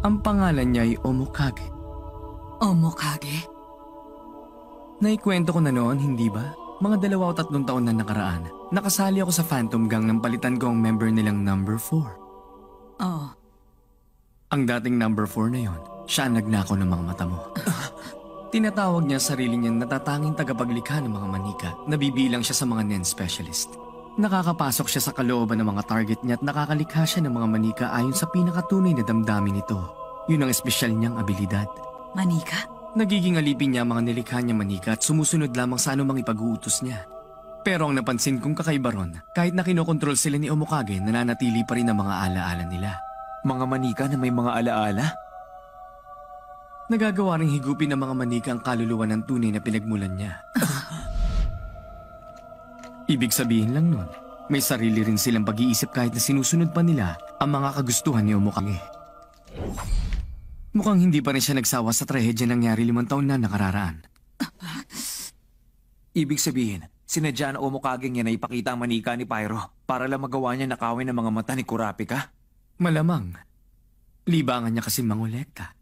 Ang pangalan niya ay Omokage. Omokage? Naikwento ko na noon, hindi ba? Mga 2 o 3 taon na nakaraan, nakasali ako sa Phantom Gang nang palitan ko ang member nilang number 4. Oo. Ang dating number 4 na yon, siya ang nagnakaw ng mga mata mo. Tinatawag niya sarili niyang natatanging tagapaglikha ng mga manika. Nabibilang siya sa mga NEN specialist. Nakakapasok siya sa kalooban ng mga target niya at nakakalikha siya ng mga manika ayon sa pinakatunay na damdamin nito. Yun ang espesyal niyang abilidad. Manika? Nagiging alipin niya mga nilikha niya manika at sumusunod lamang sa anumang ipag-uutos niya. Pero ang napansin kong kakaiba ron, kahit na kinokontrol sila ni Omokage, nananatili pa rin ang mga alaala nila. Mga manika na may mga alaala? Nagagawa ring higupin ng mga manika ang kaluluwa ng tunay na pinagmulan niya. Ibig sabihin lang nun, may sarili rin silang pag-iisip kahit na sinusunod pa nila ang mga kagustuhan ni Omokage. Mukhang hindi pa rin siya nagsawa sa trahedya nangyari 5 taon na nakararaan. Ibig sabihin, sinadya na Omokage niya na ipakita ang manika ni Pyro para lang magawa niya nakawin ang mga mata ni Kurapika? Malamang. Libangan niya kasi mangolekta.